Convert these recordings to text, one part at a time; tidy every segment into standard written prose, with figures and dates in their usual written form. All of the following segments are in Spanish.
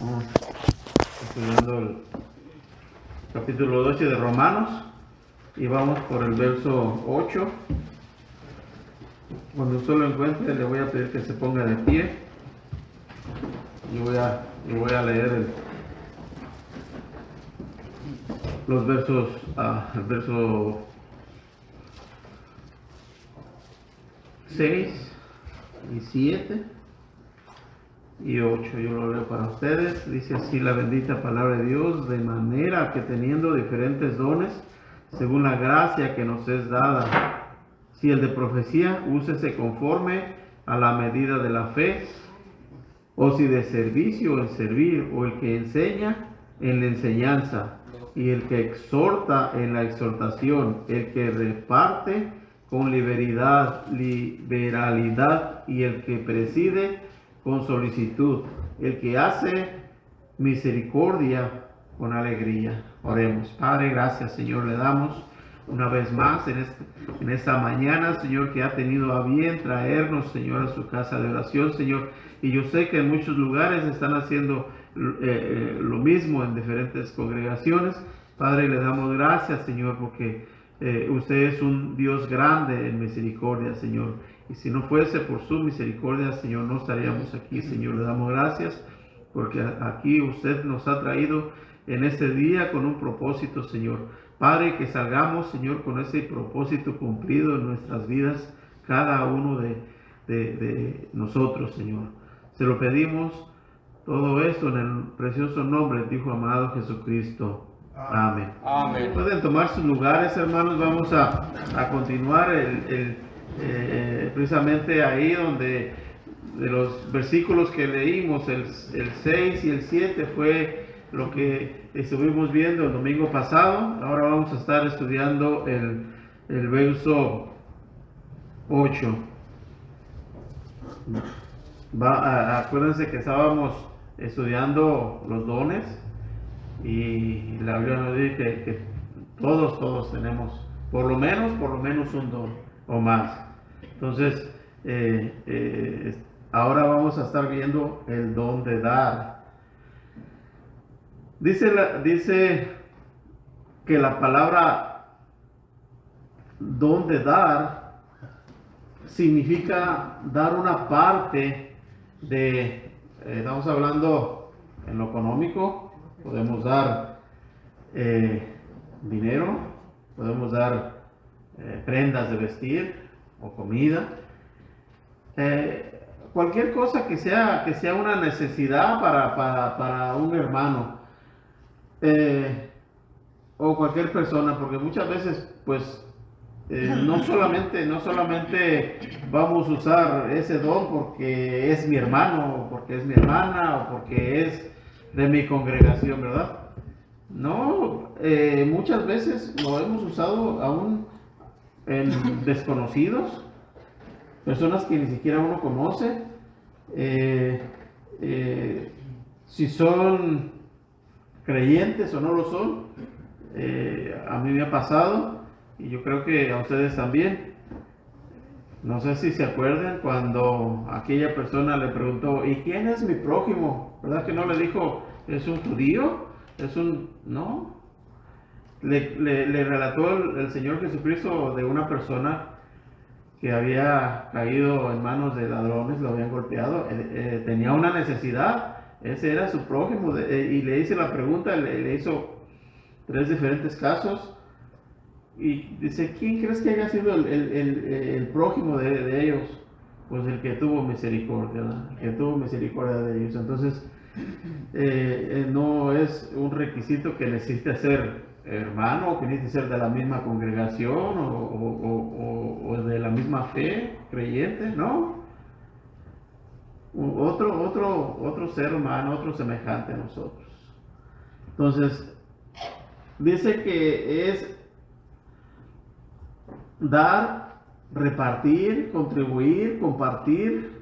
Estamos estudiando el capítulo 12 de Romanos y vamos por el verso 8. Cuando usted lo encuentre, le voy a pedir que se ponga de pie. Yo voy a leer los versos, el verso 6 y 7 y 8. Yo lo leo para ustedes. Dice así la bendita palabra de Dios: de manera que teniendo diferentes dones, según la gracia que nos es dada, si el de profecía, úsese conforme a la medida de la fe, o si de servicio, en servir, o el que enseña, en la enseñanza, y el que exhorta, en la exhortación, el que reparte, con liberalidad, y el que preside, con solicitud, el que hace misericordia, con alegría. Oremos. Padre, gracias, Señor, le damos una vez más en esta mañana, Señor, que ha tenido a bien traernos, Señor, a su casa de oración, Señor. Y yo sé que en muchos lugares están haciendo lo mismo en diferentes congregaciones. Padre, le damos gracias, Señor, porque usted es un Dios grande en misericordia, Señor. Y si no fuese por su misericordia, Señor, no estaríamos aquí, Señor. Le damos gracias porque aquí usted nos ha traído en este día con un propósito, Señor. Padre, que salgamos, Señor, con ese propósito cumplido en nuestras vidas, cada uno de nosotros, Señor. Se lo pedimos todo esto en el precioso nombre de tu Hijo amado Jesucristo. Amén. Amén. Pueden tomar sus lugares, hermanos. Vamos a continuar precisamente ahí donde de los versículos que leímos, el 6 y el 7 fue lo que estuvimos viendo el domingo pasado. Ahora vamos a estar estudiando el verso 8. Acuérdense que estábamos estudiando los dones y la Biblia nos dice que todos tenemos por lo menos un don o más. Entonces, ahora vamos a estar viendo el don de dar. Dice que la palabra don de dar significa dar una parte de, estamos hablando en lo económico, podemos dar dinero, podemos dar prendas de vestir o comida, cualquier cosa que sea una necesidad para un hermano, o cualquier persona, porque muchas veces pues no solamente vamos a usar ese don porque es mi hermano, o porque es mi hermana, o porque es de mi congregación, ¿verdad? No, muchas veces lo hemos usado aún en desconocidos, personas que ni siquiera uno conoce, si son creyentes o no lo son. A mí me ha pasado, y yo creo que a ustedes también. No sé si se acuerdan cuando aquella persona le preguntó: ¿y quién es mi prójimo? ¿Verdad que no le dijo es un judío? No. Le relató el Señor Jesucristo de una persona que había caído en manos de ladrones, lo habían golpeado, tenía una necesidad, ese era su prójimo, y le hice la pregunta, le hizo 3 diferentes casos, y dice: ¿quién crees que haya sido el prójimo de ellos? Pues el que tuvo misericordia, ¿verdad? El que tuvo misericordia de ellos. Entonces, no es un requisito que necesite ser hermano, que necesite ser de la misma congregación o de la misma fe, creyente, ¿no? Otro ser humano, otro semejante a nosotros. Entonces, dice que es dar, repartir, contribuir, compartir,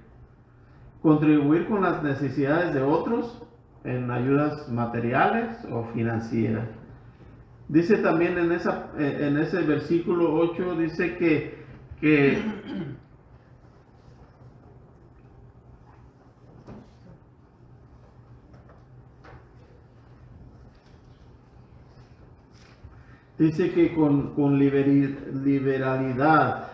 contribuir con las necesidades de otros en ayudas materiales o financieras. Dice también en ese versículo 8, dice que Dice que con liberalidad.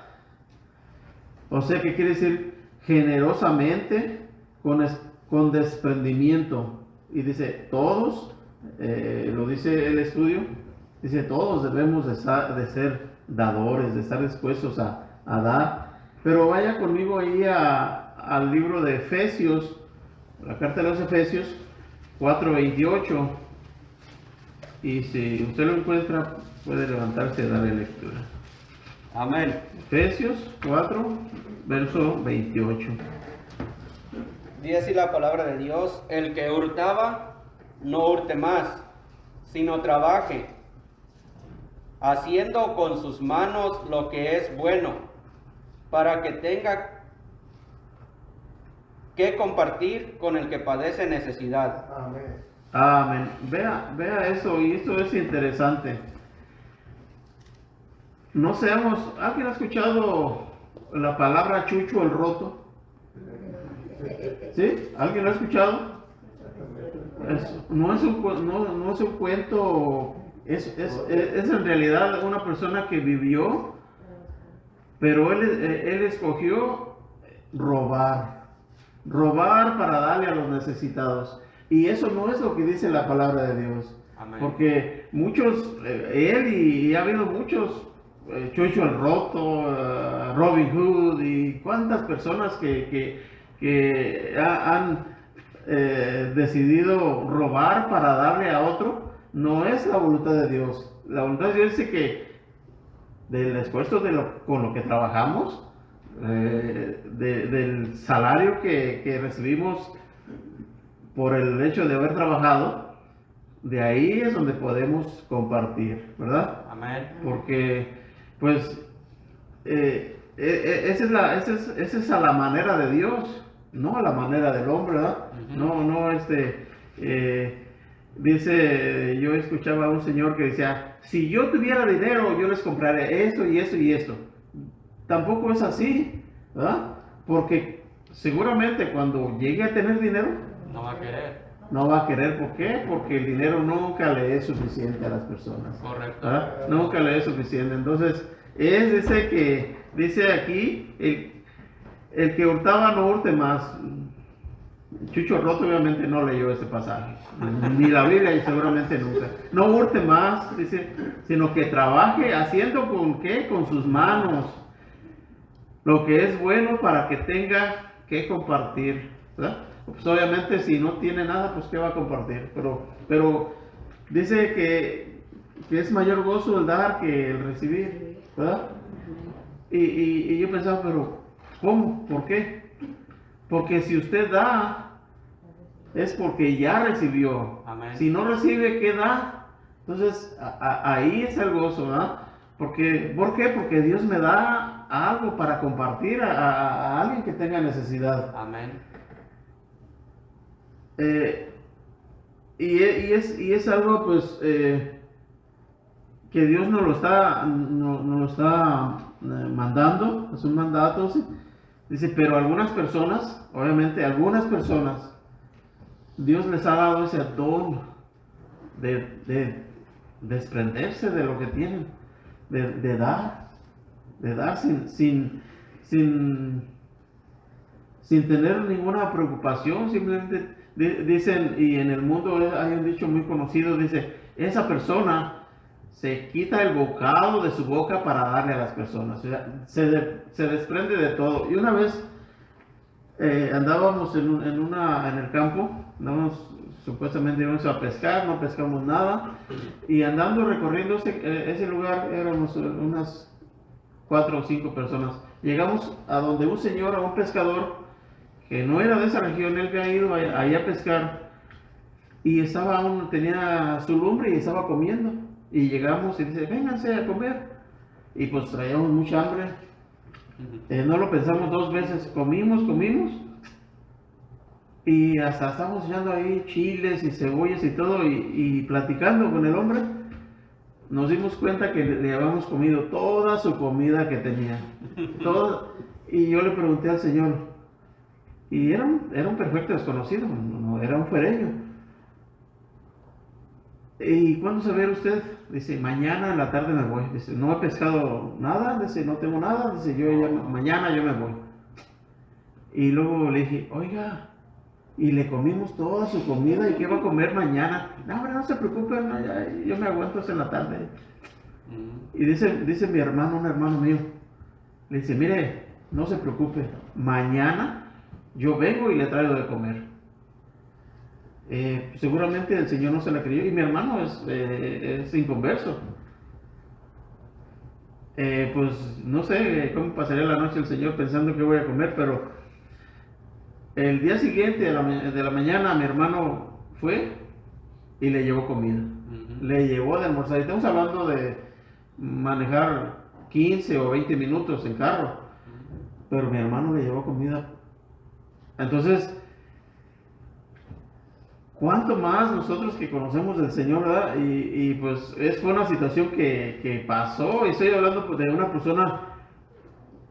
O sea, que quiere decir generosamente, con desprendimiento. Y dice, todos, lo dice el estudio, dice, todos debemos de ser dadores, de estar dispuestos a dar. Pero vaya conmigo ahí al libro de Efesios, la carta de los Efesios 4:28. Y si usted lo encuentra, puede levantarse y darle lectura. Amén. Efesios 4, verso 28. Dice así la palabra de Dios: el que hurtaba, no hurte más, sino trabaje, haciendo con sus manos lo que es bueno, para que tenga que compartir con el que padece necesidad. Amén. Amén. Vea eso, y esto es interesante. No seamos, ¿alguien ha escuchado la palabra chucho el roto? ¿Sí? ¿Alguien lo ha escuchado? No es un cuento, es en realidad una persona que vivió, pero él escogió robar para darle a los necesitados. Y eso no es lo que dice la palabra de Dios. Amén. Porque muchos, él y ha habido muchos, Chucho el Roto, Robin Hood y cuántas personas que han decidido robar para darle a otro. No es la voluntad de Dios. La voluntad de Dios dice que del esfuerzo con lo que trabajamos, del salario que recibimos por el hecho de haber trabajado, de ahí es donde podemos compartir, ¿verdad? Amén. Porque, pues, esa es a la manera de Dios, no a la manera del hombre, ¿verdad? No, dice, yo escuchaba a un señor que decía, si yo tuviera dinero, yo les compraré esto y esto y esto. Tampoco es así, ¿verdad? Porque seguramente cuando llegue a tener dinero, No va a querer. no va a querer. ¿Por qué? Porque el dinero nunca le es suficiente a las personas. Correcto. ¿Verdad? Nunca le es suficiente. Entonces, es ese que dice aquí, el que hurtaba no hurte más. Chucho Roto obviamente no leyó ese pasaje, ni la Biblia, y seguramente nunca. No hurte más, dice, sino que trabaje haciendo con qué, con sus manos, lo que es bueno para que tenga que compartir, ¿verdad? Pues obviamente si no tiene nada, pues qué va a compartir, pero dice que es mayor gozo el dar que el recibir, ¿verdad? Y yo pensaba, pero ¿cómo? ¿Por qué? Porque si usted da, es porque ya recibió. Amén. Si no recibe, ¿qué da? Entonces, ahí es el gozo, ¿verdad? ¿Por qué? Porque Dios me da algo para compartir a alguien que tenga necesidad. Amén. Y es algo, pues, que Dios nos lo está mandando, es un mandato, ¿sí? Dice, pero algunas personas, obviamente algunas personas, Dios les ha dado ese don de desprenderse de lo que tienen, de dar sin tener ninguna preocupación. Simplemente dicen, y en el mundo hay un dicho muy conocido, dice, esa persona se quita el bocado de su boca para darle a las personas. O sea, se desprende de todo. Y una vez andábamos en el campo, supuestamente íbamos a pescar, no pescamos nada, y andando recorriendo ese lugar, éramos unas 4 o 5 personas. Llegamos a donde un señor, a un pescador, que no era de esa región, él había ido ahí a pescar, y tenía su lumbre y estaba comiendo. Y llegamos y dice, vénganse a comer. Y pues traíamos mucha hambre. No lo pensamos 2 veces, comimos. Y hasta estábamos echando ahí chiles y cebollas y todo, y platicando con el hombre, nos dimos cuenta que le habíamos comido toda su comida que tenía. Y yo le pregunté al Señor, y era un perfecto desconocido, no era un fuereño. ¿y cuándo se va a ir usted? Dice, mañana en la tarde me voy. Dice, no he pescado nada, dice, no tengo nada, dice, mañana yo me voy. Y luego le dije, oiga, y le comimos toda su comida, ¿y qué va a comer mañana? No, hombre, no se preocupe, no, yo me aguanto hasta en la tarde. Y dice mi hermano, un hermano mío, le dice, mire, no se preocupe, mañana yo vengo y le traigo de comer. Seguramente el Señor no se la creyó, y mi hermano es inconverso. Pues no sé cómo pasaría la noche el Señor pensando que voy a comer, pero el día siguiente de la mañana mi hermano fue y le llevó comida. Le llevó de almorzar. Y estamos hablando de manejar 15 o 20 minutos en carro. Pero mi hermano le llevó comida. Entonces, ¿cuánto más nosotros que conocemos del Señor, verdad? Y pues fue una situación que pasó. Y estoy hablando pues, de una persona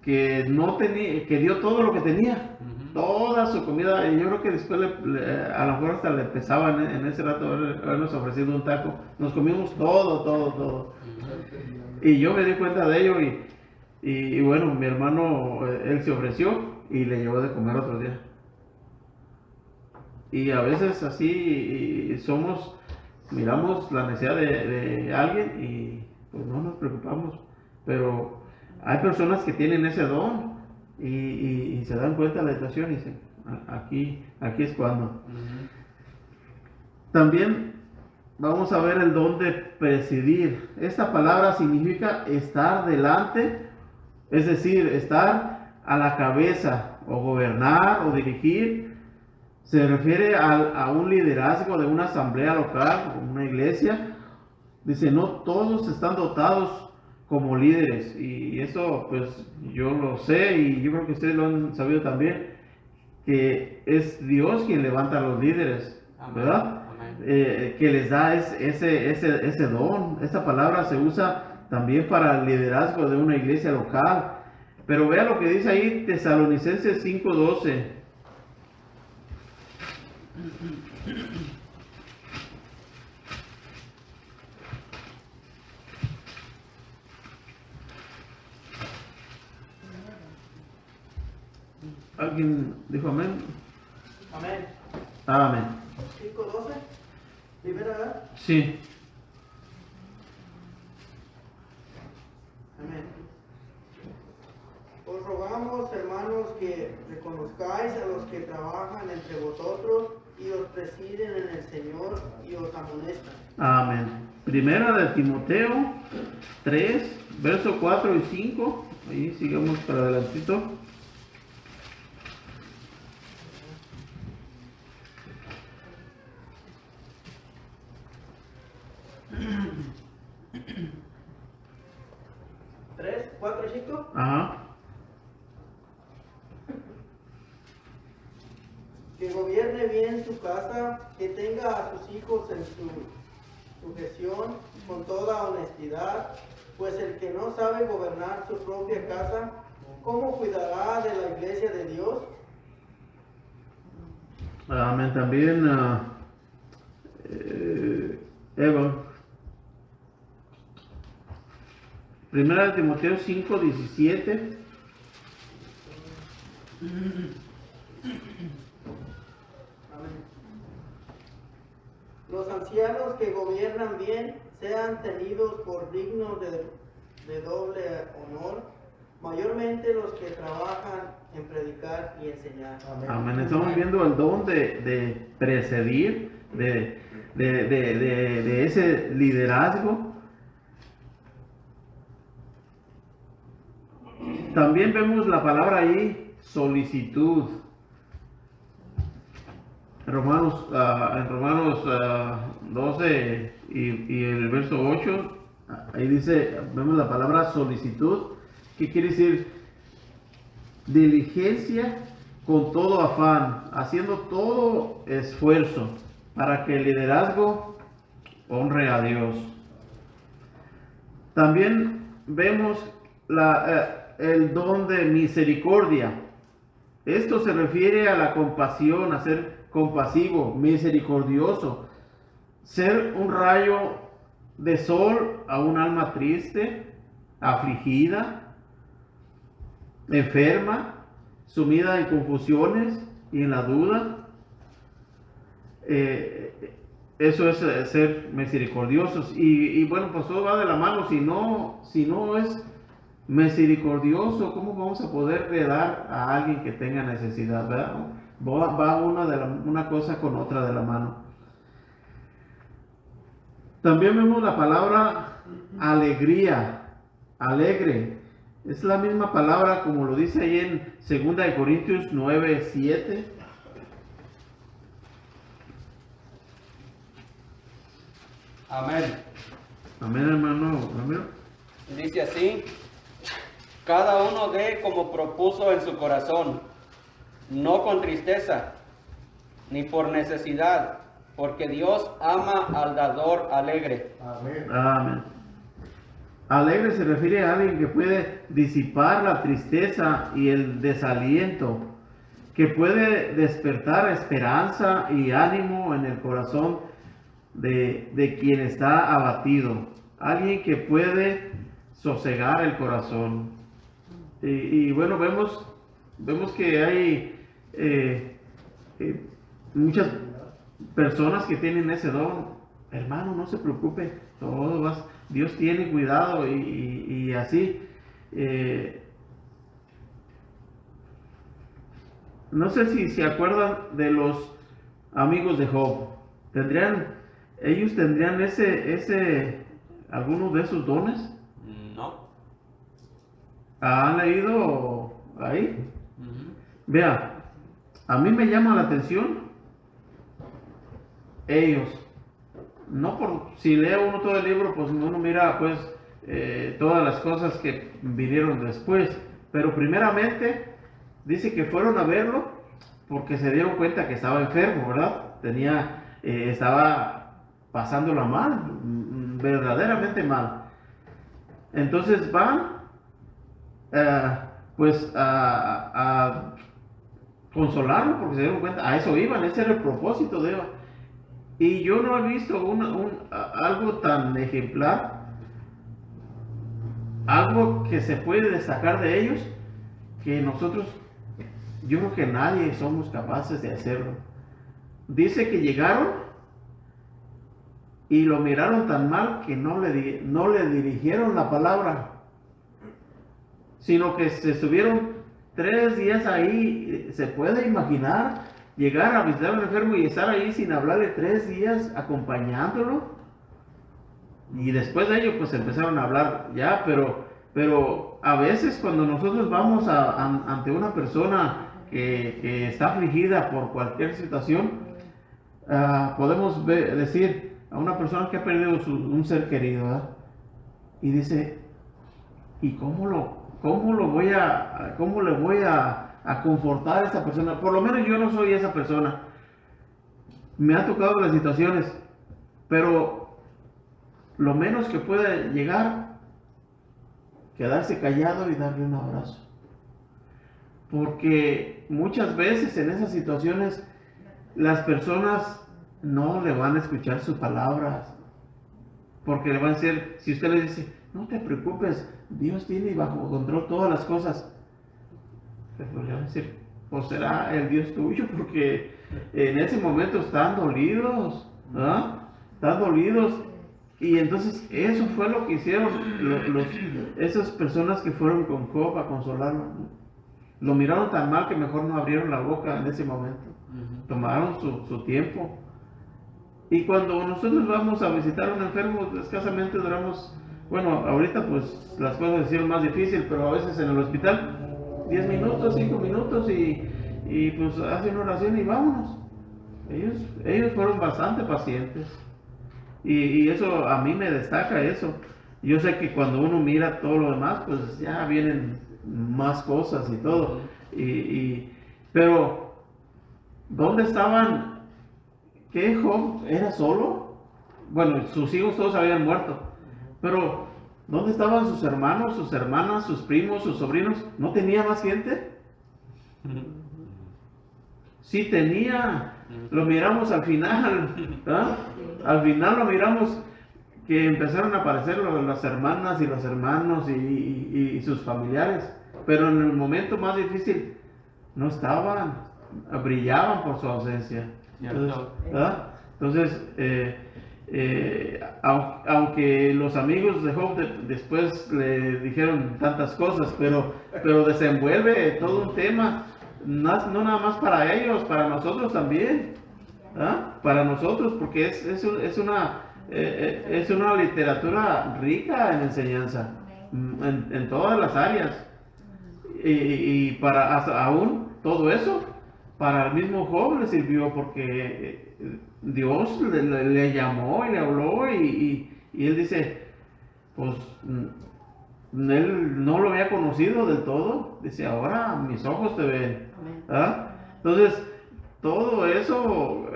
que no tenía, que dio todo lo que tenía, toda su comida, y yo creo que después a lo mejor hasta le pesaba en ese rato habernos ofrecido un taco. Nos comimos todo. Y yo me di cuenta de ello y bueno, mi hermano, él se ofreció y le llevó de comer otro día. Y a veces así miramos la necesidad de alguien y pues no nos preocupamos, pero hay personas que tienen ese don y se dan cuenta de la situación y dicen, aquí es cuando. También vamos a ver el don de presidir. Esta palabra significa estar delante, es decir, estar a la cabeza o gobernar o dirigir. Se refiere a un liderazgo de una asamblea local, una iglesia. Dice, no todos están dotados como líderes, y eso pues yo lo sé y yo creo que ustedes lo han sabido también, que es Dios quien levanta a los líderes, ¿verdad? Que les da ese don. Esta palabra se usa también para el liderazgo de una iglesia local. Pero vea lo que dice ahí Tesalonicenses 5:12. ¿Alguien dijo amén? Amén. Amén. 5:12. Primera vez. Sí. Amén. Os rogamos, hermanos, que reconozcáis a los que trabajan entre vosotros y os presiden en el Señor y os amonestan. Amén. Primera de Timoteo 3, verso 4 y 5. Ahí sigamos para adelantito. ¿3, 4 y 5? Ajá. Que gobierne bien su casa, que tenga a sus hijos en su sujeción con toda honestidad, pues el que no sabe gobernar su propia casa, ¿cómo cuidará de la iglesia de Dios? Amén. También Eva. Primera de Timoteo 5:17. Los ancianos que gobiernan bien sean tenidos por dignos de doble honor, mayormente los que trabajan en predicar y enseñar. Amén. Estamos viendo el don de presidir, de ese liderazgo. También vemos la palabra ahí, solicitud. En Romanos 12 y el verso 8, ahí dice, vemos la palabra solicitud, que quiere decir diligencia con todo afán, haciendo todo esfuerzo para que el liderazgo honre a Dios. También vemos el don de misericordia. Esto se refiere a la compasión, a ser compasivo, misericordioso. ser un rayo de sol a un alma triste, afligida, enferma, sumida en confusiones y en la duda. Eso es ser misericordiosos. Y bueno, pues todo va de la mano. Si no es misericordioso, ¿cómo vamos a poder dar a alguien que tenga necesidad? ¿Verdad? Va una cosa con otra de la mano. También vemos la palabra alegría, alegre. Es la misma palabra como lo dice ahí en 2 de Corintios 9:7. Amén. Amén, hermano. Amén. Dice así: cada uno dé como propuso en su corazón, no con tristeza, ni por necesidad, porque Dios ama al dador alegre. Amén. Amén. Alegre se refiere a alguien que puede disipar la tristeza y el desaliento, que puede despertar esperanza y ánimo en el corazón de quien está abatido. Alguien que puede sosegar el corazón. Y bueno, vemos que hay muchas personas que tienen ese don. Hermano, no se preocupe, Dios tiene cuidado y así. No sé si se acuerdan de los amigos de Job. Ellos tendrían algunos de esos dones. No. ¿Han leído ahí? Vea, a mí me llama la atención ellos. No por si lee uno todo el libro, pues uno mira pues todas las cosas que vinieron después. Pero primeramente dice que fueron a verlo porque se dieron cuenta que estaba enfermo, ¿verdad? Estaba pasándola mal, verdaderamente mal. Entonces van pues a consolarlo porque se dieron cuenta, a eso iban, ese era el propósito de ellos. Y yo no he visto algo tan ejemplar, algo que se puede destacar de ellos, que nosotros, yo creo que nadie somos capaces de hacerlo. Dice que llegaron y lo miraron tan mal que no le dirigieron la palabra, sino que se estuvieron 3 días ahí. ¿Se puede imaginar llegar a visitar a un enfermo y estar ahí sin hablarle 3 días acompañándolo? Y después de ello pues empezaron a hablar ya, pero a veces cuando nosotros vamos ante una persona que está afligida por cualquier situación, podemos decir a una persona que ha perdido un ser querido, ¿verdad? Y dice, ¿y cómo le voy a confortar a esa persona? Por lo menos yo no soy esa persona. Me ha tocado las situaciones, pero lo menos que puede llegar, quedarse callado y darle un abrazo. Porque muchas veces en esas situaciones las personas no le van a escuchar sus palabras, porque le van a decir, si usted le dice, no te preocupes, Dios tiene bajo control todas las cosas, pues le van a decir, pues será el Dios tuyo, porque en ese momento están dolidos, ¿ah? Están dolidos. Y entonces eso fue lo que hicieron esas personas que fueron con Job a consolarlo. Lo miraron tan mal que mejor no abrieron la boca en ese momento. Tomaron su tiempo. Y cuando nosotros vamos a visitar a un enfermo, escasamente duramos, bueno, ahorita pues las cosas se hicieron más difícil, pero a veces en el hospital 10 minutos, 5 minutos y pues hace una oración y vámonos. Ellos fueron bastante pacientes. Y eso a mí me destaca eso. Yo sé que cuando uno mira todo lo demás, pues ya vienen más cosas y todo. Pero, ¿dónde estaban? ¿Qué Job era solo? Bueno, sus hijos todos habían muerto. Pero, ¿dónde estaban sus hermanos, sus hermanas, sus primos, sus sobrinos? ¿No tenía más gente? Sí tenía lo miramos al final, ¿ah? Al final lo miramos que empezaron a aparecer las hermanas y los hermanos y sus familiares, pero en el momento más difícil no estaban, brillaban por su ausencia. Entonces, aunque los amigos de Job después le dijeron tantas cosas, pero desenvuelve todo un tema, no nada más para ellos, para nosotros también, ¿ah? Para nosotros, porque es una literatura rica en enseñanza, en todas las áreas, y para hasta aún todo eso, para el mismo Job le sirvió, porque Dios le llamó y le habló, y él dice, pues él no lo había conocido del todo, dice, ahora mis ojos te ven, ¿ah? Entonces todo eso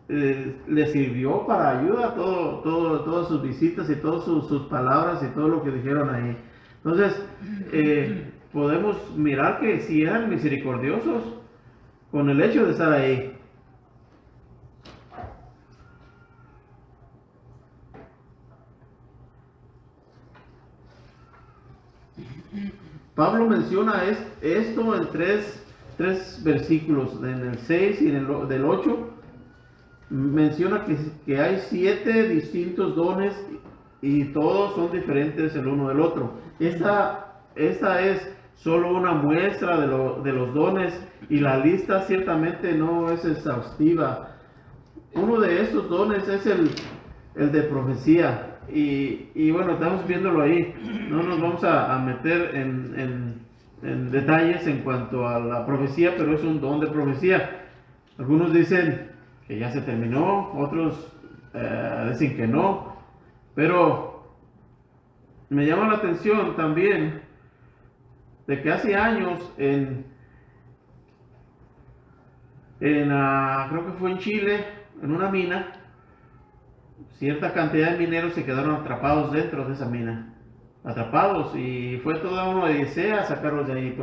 le sirvió para ayuda, todas sus visitas y todas sus palabras y todo lo que dijeron ahí. Entonces podemos mirar que si eran misericordiosos con el hecho de estar ahí. Pablo menciona esto en tres versículos, en el 6 y en el del 8. Menciona que hay 7 distintos dones y todos son diferentes el uno del otro. Esta es solo una muestra de los dones, y la lista ciertamente no es exhaustiva. Uno de estos dones es el de profecía. Y bueno, estamos viéndolo ahí. No nos vamos a meter en detalles en cuanto a la profecía, pero es un don de profecía. Algunos dicen que ya se terminó, otros dicen que no, pero me llama la atención también de que hace años creo que fue en Chile, en una mina, cierta cantidad de mineros se quedaron atrapados dentro de esa mina, y fue toda una odisea sacarlos de ahí,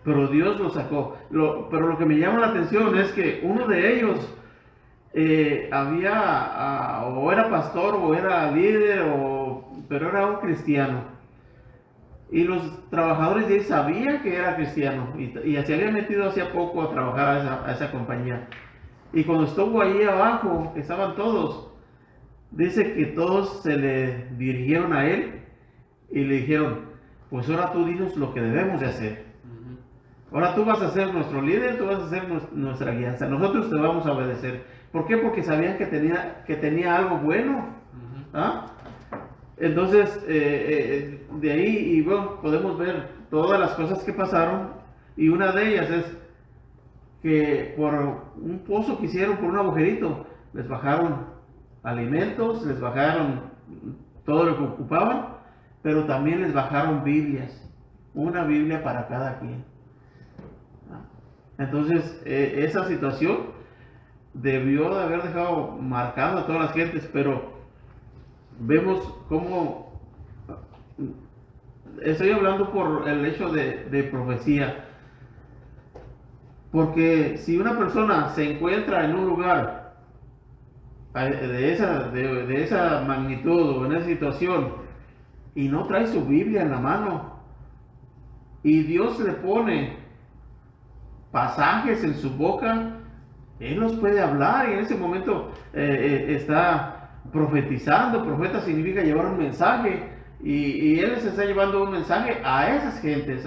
pero Dios los sacó. Pero lo que me llama la atención es que uno de ellos o era pastor o era líder, pero era un cristiano, y los trabajadores de ahí sabían que era cristiano, y se había metido hacía poco a trabajar a esa compañía, y cuando estuvo ahí abajo, estaban todos. Dice que todos se le dirigieron a él y le dijeron, pues ahora tú dinos lo que debemos de hacer. Ahora tú vas a ser nuestro líder, tú vas a ser nuestra guianza, nosotros te vamos a obedecer. ¿Por qué? Porque sabían que tenía algo bueno. ¿Ah? Entonces, de ahí, y bueno, podemos ver todas las cosas que pasaron, y una de ellas es que por un pozo que hicieron, por un agujerito, les bajaron alimentos, les bajaron todo lo que ocupaban, pero también les bajaron Biblias, una Biblia para cada quien. Entonces, esa situación debió de haber dejado marcado a todas las gentes, pero vemos cómo, estoy hablando por el hecho de profecía, porque si una persona se encuentra en un lugar de esa magnitud o en esa situación y no trae su Biblia en la mano, y Dios le pone pasajes en su boca, Él los puede hablar, y en ese momento está profetizando. Profeta significa llevar un mensaje, y Él les está llevando un mensaje a esas gentes.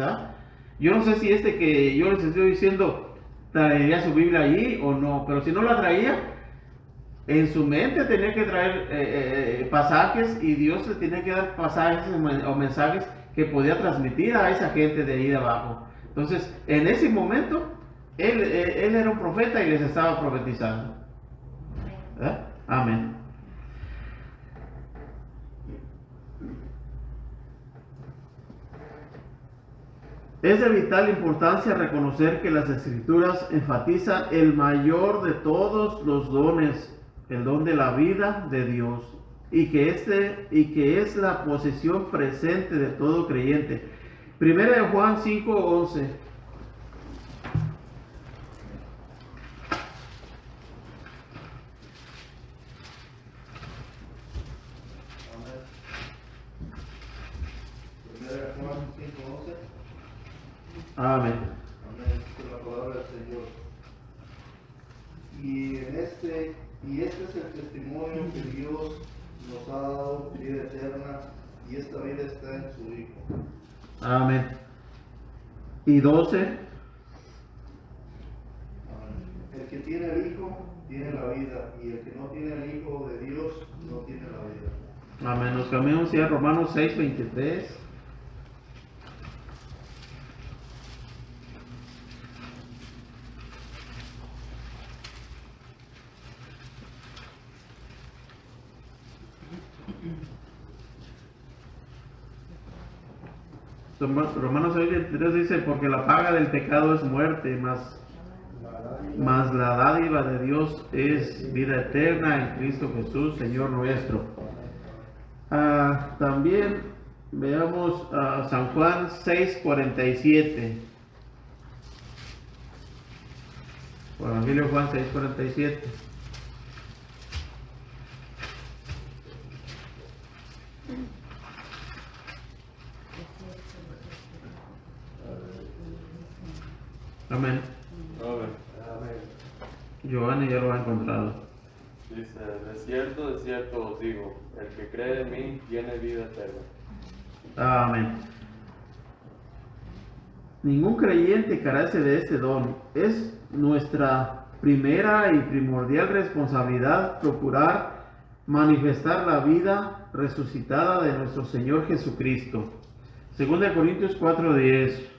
Yo no sé si que yo les estoy diciendo traería su Biblia allí o no, pero si no la traía, en su mente tenía que traer pasajes, y Dios le tenía que dar pasajes o mensajes que podía transmitir a esa gente de ahí de abajo. Entonces, en ese momento, él era un profeta y les estaba profetizando. Amén. Es de vital importancia reconocer que las Escrituras enfatizan el mayor de todos los dones, el don de la vida de Dios, y que es la posesión presente de todo creyente. Primera de Juan 5:11. Amén. Amén. Esta es la palabra del Señor. Y este es el testimonio que Dios nos ha dado, vida eterna, y esta vida está en su Hijo. Amén. Y 12. Amén. El que tiene el Hijo tiene la vida, y el que no tiene el Hijo de Dios no tiene la vida. Amén. Nos cambiamos ya a Romanos 6:23. Romanos 6:23 dice, porque la paga del pecado es muerte, mas la dádiva de Dios es vida eterna en Cristo Jesús, Señor nuestro. También veamos San Juan 6:47. Evangelio de Juan 6:47. Amén. Amén. Giovanni ya lo ha encontrado. Dice, de cierto os digo, el que cree en mí tiene vida eterna. Amén. Ningún creyente carece de este don. Es nuestra primera y primordial responsabilidad procurar manifestar la vida resucitada de nuestro Señor Jesucristo. 2 Corintios 4:10.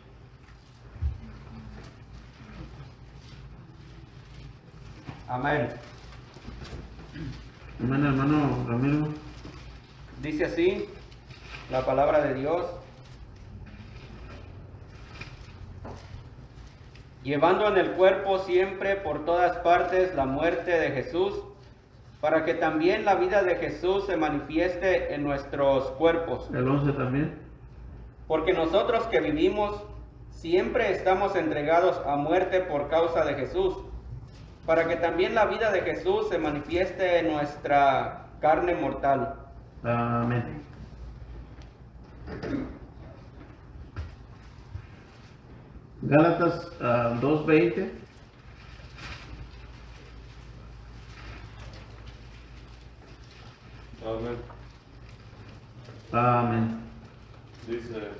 Amén. Amén, hermano Ramiro. Dice así la palabra de Dios. Llevando en el cuerpo siempre por todas partes la muerte de Jesús, para que también la vida de Jesús se manifieste en nuestros cuerpos. El 11 también. Porque nosotros que vivimos siempre estamos entregados a muerte por causa de Jesús, para que también la vida de Jesús se manifieste en nuestra carne mortal. Amén. Gálatas 2:20. Amén. Amén. Dice,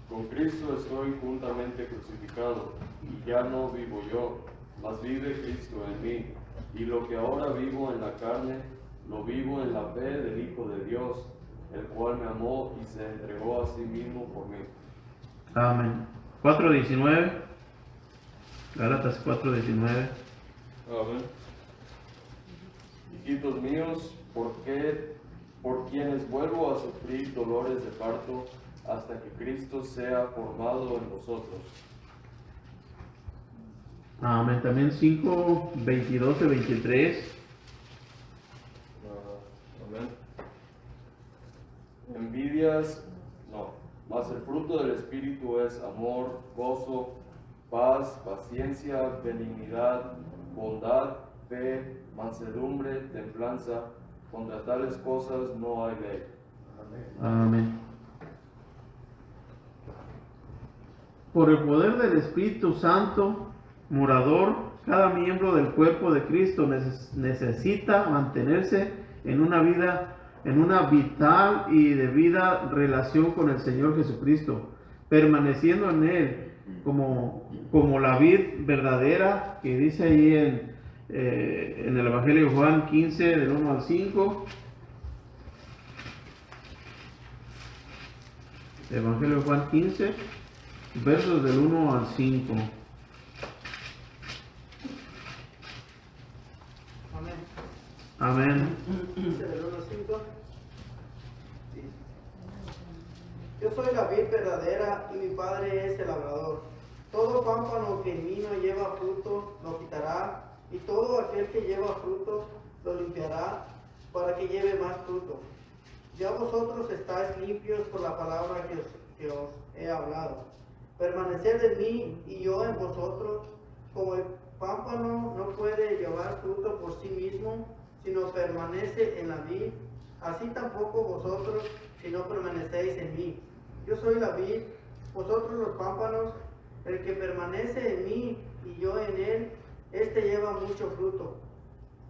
con Cristo estoy juntamente crucificado, y ya no vivo yo, mas vive Cristo en mí. Y lo que ahora vivo en la carne, lo vivo en la fe del Hijo de Dios, el cual me amó y se entregó a sí mismo por mí. Amén. 4:19. Gálatas 4:19. Amén. Hijitos míos, por quienes vuelvo a sufrir dolores de parto, hasta que Cristo sea formado en vosotros. Amén. También 5:22-23. Amén. Envidias, no, mas el fruto del Espíritu es amor, gozo, paz, paciencia, benignidad, bondad, fe, mansedumbre, templanza. Contra tales cosas no hay ley. Amén. Por el poder del Espíritu Santo, morador, cada miembro del cuerpo de Cristo necesita mantenerse en una vital y debida relación con el Señor Jesucristo, permaneciendo en Él como la vid verdadera, que dice ahí en el Evangelio de Juan 15, del 1 al 5. Evangelio de Juan 15, versos del 1 al 5. Amén. Amén. Dice del 1 al 5. Dice, yo soy la vid verdadera y mi Padre es el labrador. Todo pámpano que en mí no lleva fruto lo quitará, y todo aquel que lleva fruto lo limpiará, para que lleve más fruto. Ya vosotros estáis limpios por la palabra que os he hablado. Permaneced en mí y yo en vosotros, como el pámpano no puede llevar fruto por sí mismo, sino permanece en la vid, así tampoco vosotros, si no permanecéis en mí. Yo soy la vid, vosotros los pámpanos. El que permanece en mí y yo en él, este lleva mucho fruto,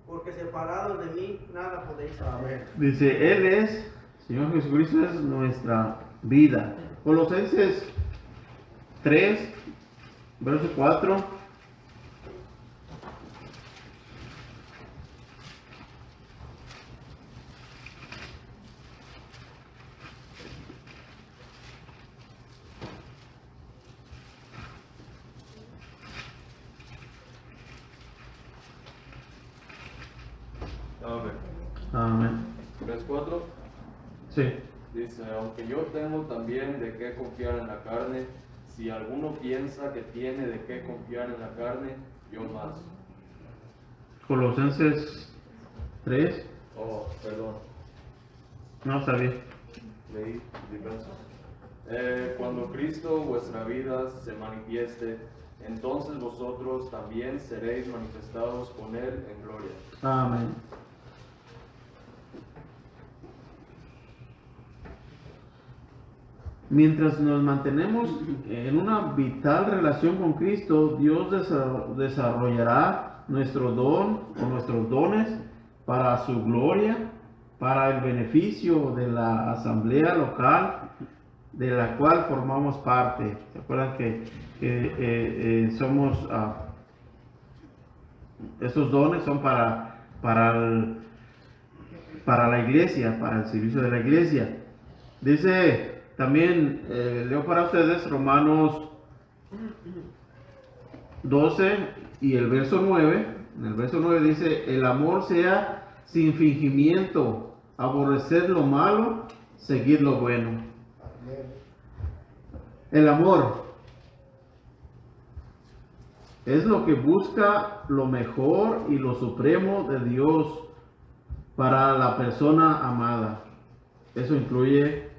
porque separados de mí nada podéis hacer. Dice, Él es, Señor Jesucristo es nuestra vida. Colosenses 3, verso 4. Amén. Amén. 3:4 Sí. dice, aunque yo tengo también de qué confiar en la carne, si alguno piensa que tiene de qué confiar en la carne, yo más. Colosenses 3. Oh, perdón, No, está bien. leí diversos. Cuando Cristo vuestra vida se manifieste, entonces vosotros también seréis manifestados con Él en gloria. Amén. Mientras nos mantenemos en una vital relación con Cristo, Dios desarrollará nuestro don o nuestros dones para su gloria, para el beneficio de la asamblea local de la cual formamos parte. ¿Se acuerdan que somos, estos dones son para la iglesia, para el servicio de la iglesia? Dice también, leo para ustedes Romanos 12 y el verso 9. En el verso 9 dice, el amor sea sin fingimiento, aborreced lo malo, seguid lo bueno. El amor es lo que busca lo mejor y lo supremo de Dios para la persona amada. Eso incluye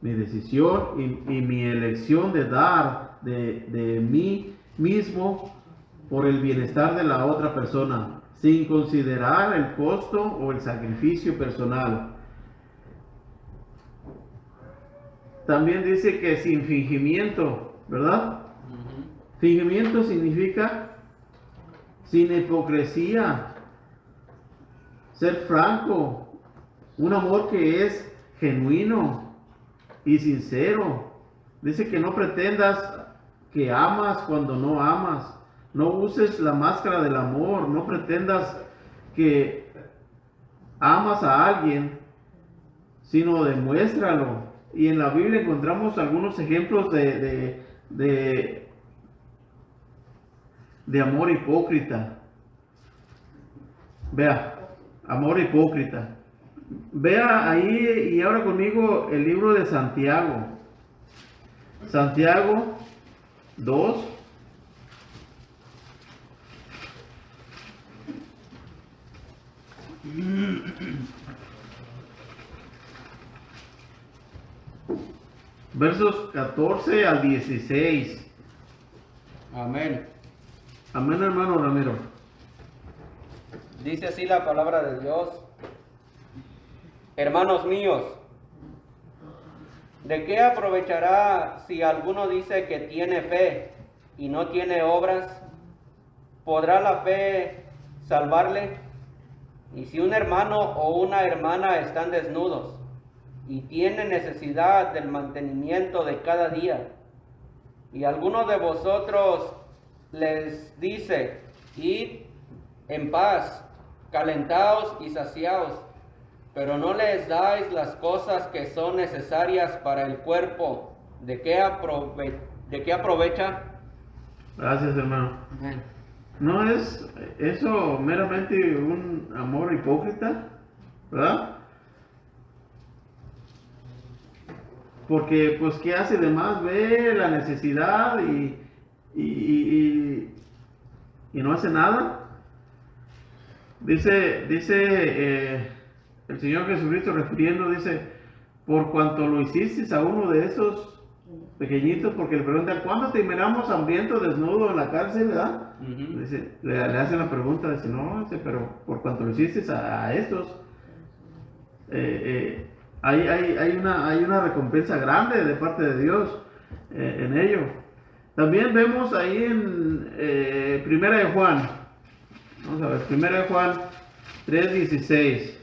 mi decisión y mi elección de dar de mí mismo por el bienestar de la otra persona, sin considerar el costo o el sacrificio personal. También dice que sin fingimiento, ¿verdad? Fingimiento significa sin hipocresía, ser franco, un amor que es genuino y sincero. Dice que no pretendas que amas cuando no amas. No uses la máscara del amor. No pretendas que amas a alguien, sino demuéstralo. Y en la Biblia encontramos algunos ejemplos de amor hipócrita. Vea, amor hipócrita. Vea ahí y ahora conmigo el libro de Santiago. Santiago 2. Versos 14 al 16. Amén. Amén, hermano Ramiro. Dice así la palabra de Dios. Hermanos míos, ¿de qué aprovechará si alguno dice que tiene fe y no tiene obras? ¿Podrá la fe salvarle? Y si un hermano o una hermana están desnudos y tienen necesidad del mantenimiento de cada día, y alguno de vosotros les dice, id en paz, calentaos y saciaos, pero no les dais las cosas que son necesarias para el cuerpo, ¿de qué aprovecha? Gracias, hermano. ¿No es eso meramente un amor hipócrita? ¿Verdad? Porque, pues, ¿qué hace de más? Ve la necesidad y no hace nada. Dice el Señor Jesucristo refiriendo, dice, por cuanto lo hiciste a uno de esos pequeñitos, porque le preguntan, ¿cuándo te miramos hambriento, desnudo en la cárcel, verdad? Dice, le hacen la pregunta, dice, no, dice, pero por cuanto lo hiciste a estos, hay una recompensa grande de parte de Dios en ello. También vemos ahí en Primera de Juan. Vamos a ver, Primera de Juan 3:16.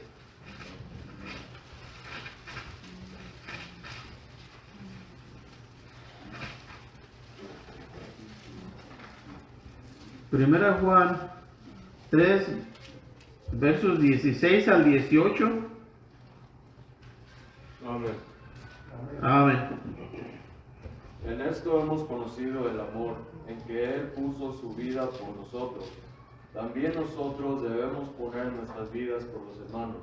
Primera de Juan 3, versos 16 al 18. Amén. Amén. En esto hemos conocido el amor, en que Él puso su vida por nosotros. También nosotros debemos poner nuestras vidas por los hermanos.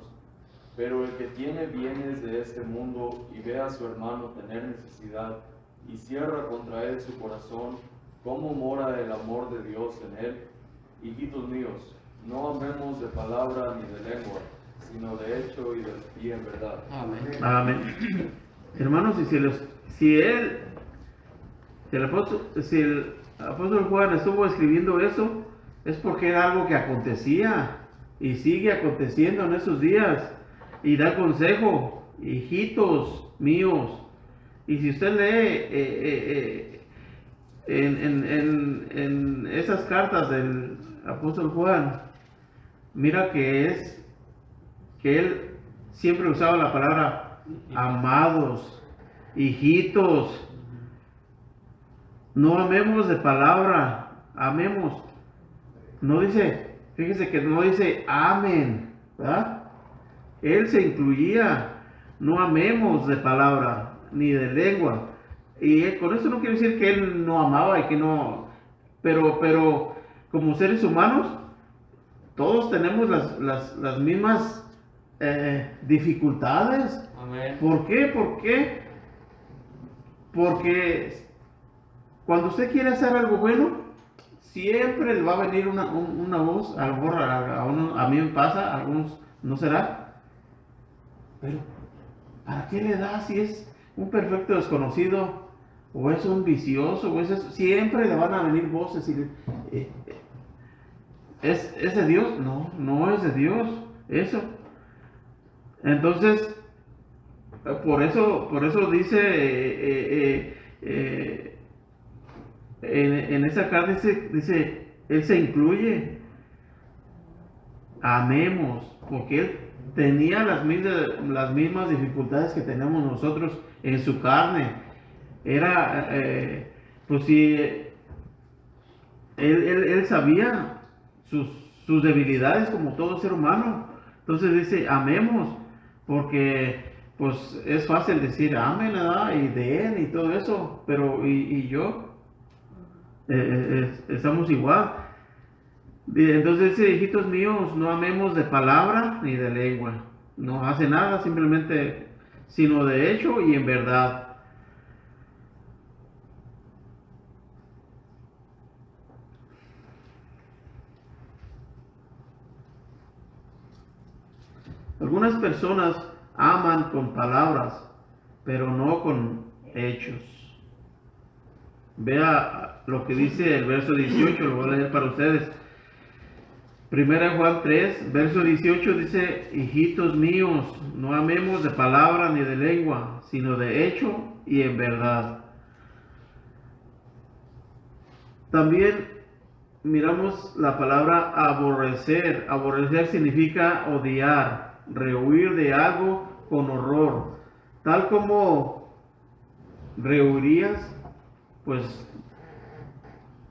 Pero el que tiene bienes de este mundo y ve a su hermano tener necesidad y cierra contra él su corazón, ¿cómo mora el amor de Dios en él? Hijitos míos, no amemos de palabra ni de lengua, sino de hecho y en verdad. Amén. Amén. Hermanos, si el apóstol Juan estuvo escribiendo eso, es porque era algo que acontecía y sigue aconteciendo en esos días. Y da consejo, hijitos míos. Y si usted lee en esas cartas del apóstol Juan, mira que él siempre usaba la palabra amados, hijitos. No amemos de palabra, amemos. No dice, fíjese que no dice amen, ¿verdad? Él se incluía, no amemos de palabra ni de lengua. Y con esto no quiere decir que él no amaba y que no, pero como seres humanos, todos tenemos las mismas dificultades. Amén. ¿Por qué? Porque cuando usted quiere hacer algo bueno, siempre le va a venir una voz, a lo mejor a mí me pasa, a algunos no será. Pero, ¿para qué le da si es un perfecto desconocido? ¿O es un vicioso? ¿O es eso? Siempre le van a venir voces y ¿es de Dios? No, no es de Dios eso. Entonces, por eso dice en esa carta dice, Él se incluye. Amemos, porque Él tenía las mismas dificultades que tenemos nosotros en su carne. Era, pues si él sabía sus debilidades como todo ser humano. Entonces dice, amemos, porque pues es fácil decir amén, ¿verdad? Y de él y todo eso, pero y yo estamos igual. Entonces dice, hijitos míos, no amemos de palabra ni de lengua. No hace nada, simplemente, sino de hecho y en verdad. Algunas personas aman con palabras, pero no con hechos. Vea lo que dice el verso 18, lo voy a leer para ustedes. Primera Juan 3, verso 18 dice, hijitos míos, no amemos de palabra ni de lengua, sino de hecho y en verdad. También miramos la palabra aborrecer. Aborrecer significa odiar, rehuir de algo con horror. Tal como rehuirías, pues,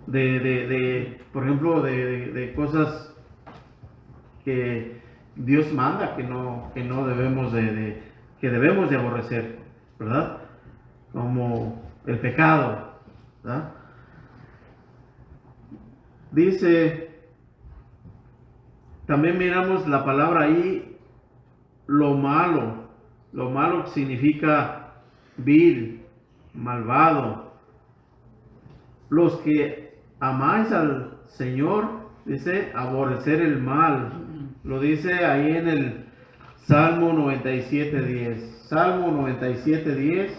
por ejemplo, de cosas que Dios manda que no debemos que debemos de aborrecer, ¿verdad? Como el pecado, ¿verdad? Dice, también miramos la palabra ahí, lo malo significa vil, malvado. Los que amáis al Señor, dice, aborrecer el mal. Lo dice ahí en el Salmo 97:10. Salmo 97:10.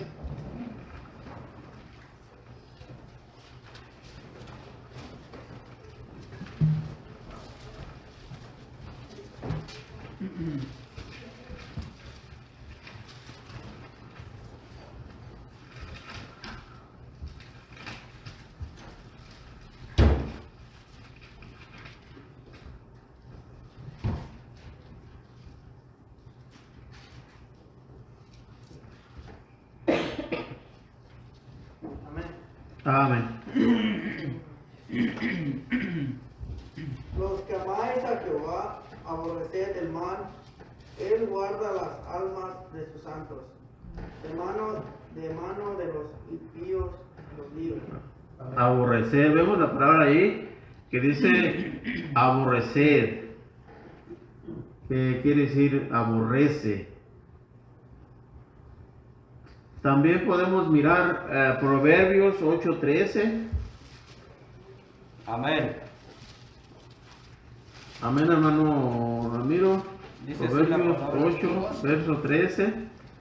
Amén. Los que amáis a Jehová, aborreced el mal, él guarda las almas de sus santos. De mano de los impíos los libra. Aborrecer, vemos la palabra ahí que dice aborrecer, que quiere decir aborrece. También podemos mirar Proverbios 8:13. Amén. Amén, hermano Ramiro. Dice así la Proverbios palabra de 8, Dios. verso 13.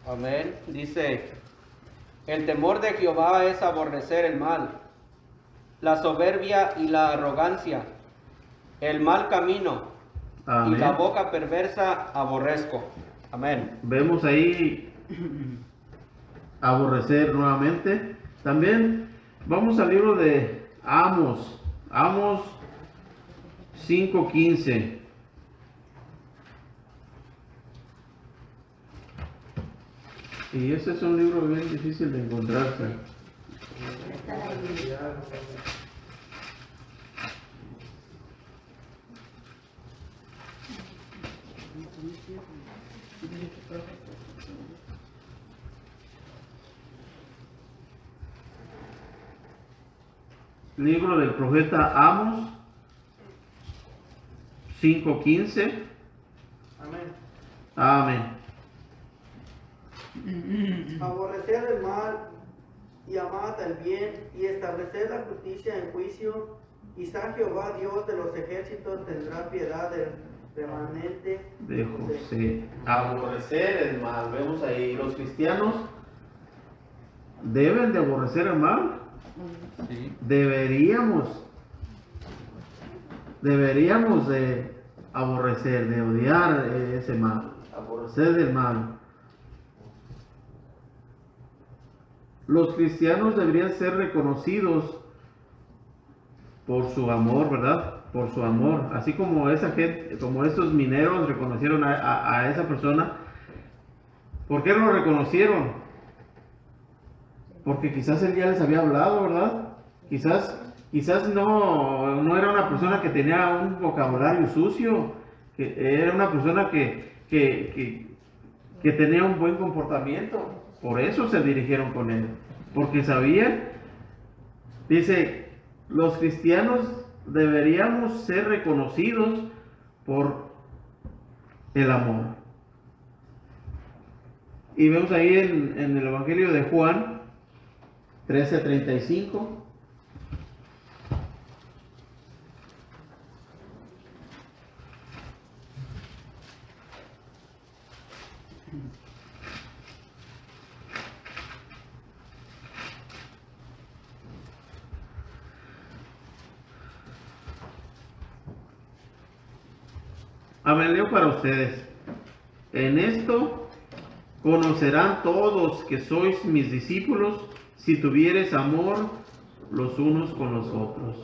Amén. Dice, el temor de Jehová es aborrecer el mal, la soberbia y la arrogancia, el mal camino Amén. y la boca perversa aborrezco. Amén. Vemos ahí aborrecer nuevamente. También vamos al libro de Amos. Amos 5:15. Y ese es un libro bien difícil de encontrarse. Libro del profeta Amos 5:15. Amén. Amén. Aborrecer el mal y amad el bien y establecer la justicia en juicio. Quizá Jehová Dios de los ejércitos tendrá piedad del remanente De José. Aborrecer el mal. Vemos ahí, los cristianos deben de aborrecer el mal. Sí. Deberíamos de aborrecer, de odiar ese mal, aborrecer el mal. Los cristianos deberían ser reconocidos por su amor, ¿verdad? Por su amor, así como esa gente, como estos mineros reconocieron a esa persona. ¿Por qué lo reconocieron? Porque quizás él ya les había hablado, ¿verdad? Quizás no era una persona que tenía un vocabulario sucio, que era una persona que tenía un buen comportamiento. Por eso se dirigieron con él, porque sabían, dice, los cristianos deberíamos ser reconocidos por el amor. Y vemos ahí en el Evangelio de Juan 13:35. Amén, leo para ustedes. En esto conocerán todos que sois mis discípulos si tuviereis amor los unos con los otros.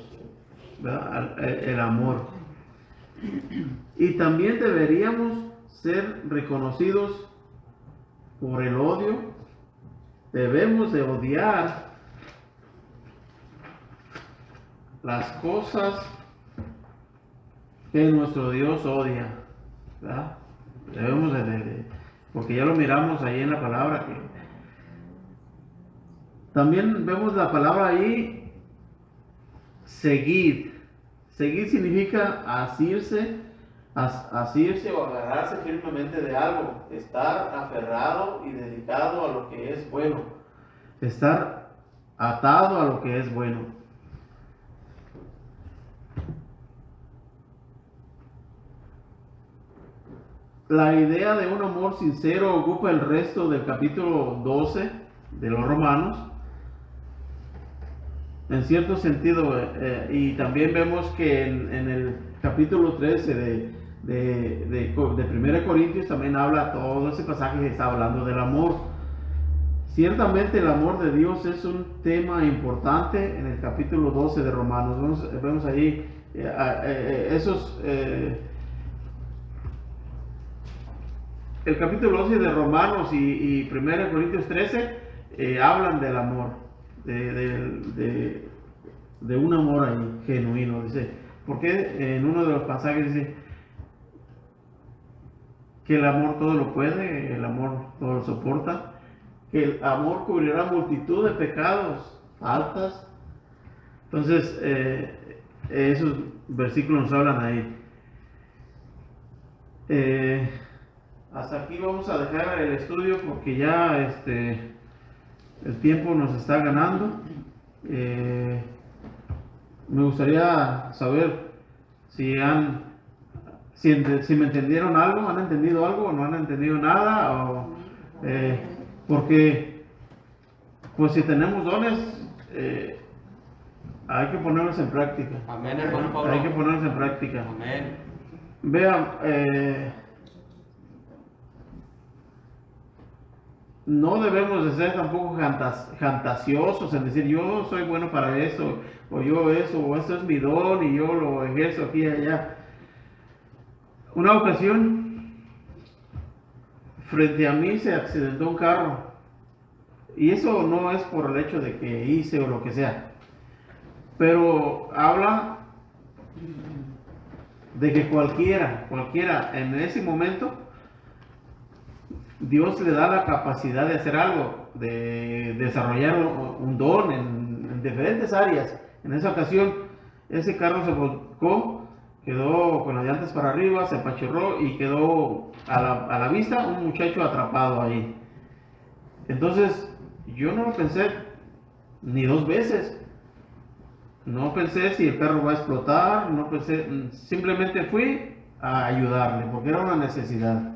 ¿Verdad? El amor. Y también deberíamos ser reconocidos por el odio. Debemos de odiar las cosas que nuestro Dios odia, ¿verdad? Debemos porque ya lo miramos ahí en la palabra, que también vemos la palabra ahí, seguir. Seguir significa asirse o agarrarse firmemente de algo, estar aferrado y dedicado a lo que es bueno, estar atado a lo que es bueno. La idea de un amor sincero ocupa el resto del capítulo 12 de los Romanos, en cierto sentido, y también vemos que en el capítulo 13 de 1 Corintios también habla, todo ese pasaje está hablando del amor. Ciertamente el amor de Dios es un tema importante en el capítulo 12 de Romanos. Vemos ahí el capítulo 12 de Romanos y 1 Corintios 13 hablan del amor. de un amor ahí genuino. Dice, porque en uno de los pasajes dice que el amor todo lo puede, el amor todo lo soporta, que el amor cubrirá multitud de pecados, faltas. Entonces, esos versículos nos hablan ahí. Hasta aquí vamos a dejar el estudio porque ya el tiempo nos está ganando. Me gustaría saber si me entendieron algo, han entendido algo o no han entendido nada, porque pues si tenemos dones, hay que ponerlos en práctica. Amén, hermano Pablo. Hay que ponerlos en práctica. Amén. Vean, no debemos de ser tampoco fantasiosos en decir yo soy bueno para eso, o yo eso, o esto es mi don y yo lo ejerzo aquí y allá. Una ocasión, frente a mí se accidentó un carro, y eso no es por el hecho de que hice o lo que sea, pero habla de que cualquiera en ese momento, Dios le da la capacidad de hacer algo, de desarrollar un don en diferentes áreas. En esa ocasión, ese carro se volcó, quedó con las llantas para arriba, se apachurró y quedó a la vista un muchacho atrapado ahí. Entonces, yo no lo pensé ni dos veces. No pensé si el carro va a explotar, no pensé, simplemente fui a ayudarle porque era una necesidad.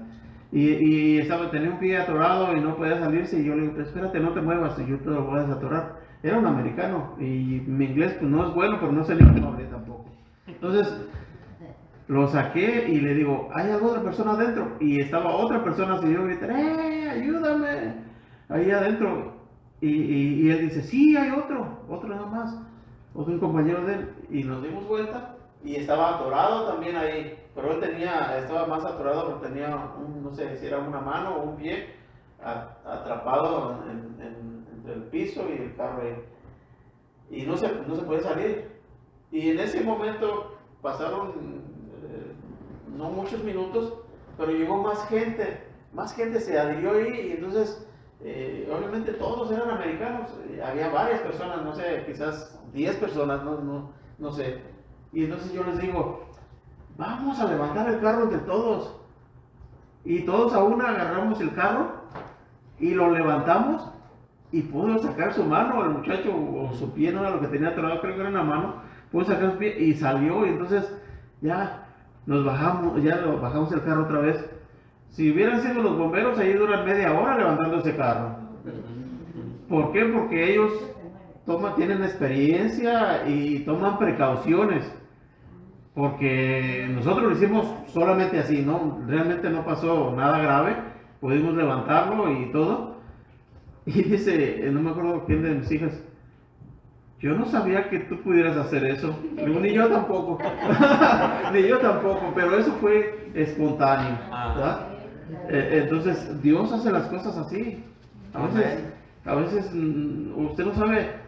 Y tenía un pie atorado y no podía salirse, y yo le dije, espérate, no te muevas, y yo te lo voy a desatorar. Era un americano y mi inglés pues no es bueno, pero no sé ni cómo hablé tampoco. Entonces lo saqué y le digo, ¿hay alguna otra persona adentro? Y estaba otra persona, y yo grité, ayúdame, ahí adentro. Y él dice, sí, hay otro nada más, otro compañero de él. Y nos dimos vuelta y estaba atorado también ahí, pero él estaba más atorado porque tenía, no sé si era una mano o un pie atrapado entre el piso y el carro ahí. Y no se podía salir. Y en ese momento pasaron no muchos minutos, pero llegó más gente se adhirió ahí, y entonces obviamente todos eran americanos, había varias personas, no sé, quizás 10 personas, no sé. Y entonces yo les digo, vamos a levantar el carro entre todos. Y todos a una agarramos el carro y lo levantamos, y pudo sacar su mano, el muchacho, o su pie, no era lo que tenía atorado, creo que era una mano, pudo sacar su pie y salió. Y entonces ya lo bajamos el carro otra vez. Si hubieran sido los bomberos, ahí duran media hora levantando ese carro. ¿Por qué? Porque ellos tienen experiencia y toman precauciones. Porque nosotros lo hicimos solamente así, ¿no? Realmente no pasó nada grave, pudimos levantarlo y todo. Y dice, no me acuerdo quién de mis hijas, yo no sabía que tú pudieras hacer eso. Ni yo tampoco. Ni yo tampoco, pero eso fue espontáneo, ¿verdad? Entonces, Dios hace las cosas así. A veces usted no sabe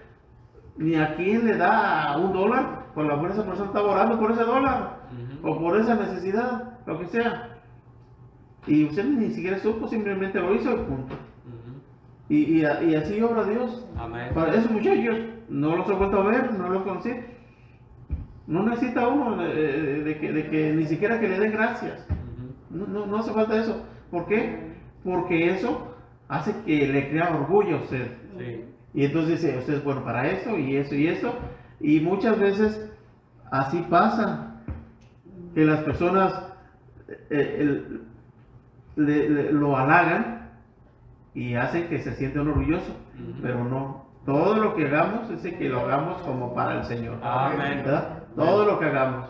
ni a quién le da $1, por la fuerza esa persona está orando por ese dólar, o por esa necesidad, lo que sea. Y usted ni siquiera supo, simplemente lo hizo y punto. Y así obra Dios. Amén. Para esos muchachos, no los he vuelto a ver, no los conocí. No necesita uno de que ni siquiera que le den gracias. No hace falta eso. ¿Por qué? Porque eso hace que le crea orgullo a usted. Sí. Y entonces dice, usted es bueno para eso y eso y eso. Y muchas veces así pasa, que las personas lo halagan y hacen que se sientan orgullosos, pero no. Todo lo que hagamos es que lo hagamos como para el Señor. Amén. ¿Verdad? Todo lo que hagamos.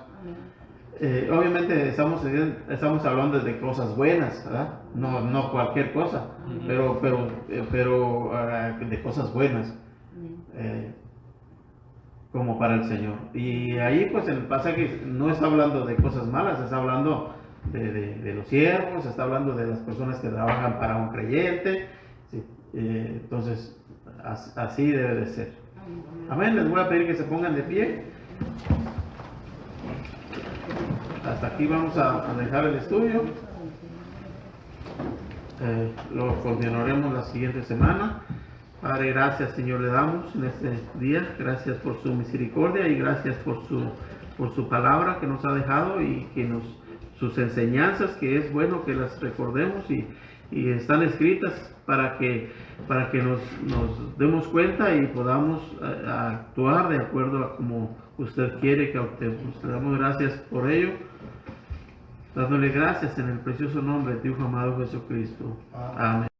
Obviamente estamos hablando de cosas buenas, ¿verdad? No cualquier cosa, pero de cosas buenas, como para el Señor. Y ahí pues el pasaje no está hablando de cosas malas, está hablando de los siervos, está hablando de las personas que trabajan para un creyente. Sí. Entonces así debe de ser. Amén. Les voy a pedir que se pongan de pie. Hasta aquí vamos a dejar el estudio. Lo continuaremos la siguiente semana. Padre, gracias, Señor, le damos en este día. Gracias por su misericordia y gracias por su palabra que nos ha dejado y que sus enseñanzas, que es bueno que las recordemos y están escritas para que nos demos cuenta y podamos actuar de acuerdo a como usted quiere que actuemos. Le damos gracias por ello, dándole gracias en el precioso nombre de tu Hijo amado Jesucristo. Amén.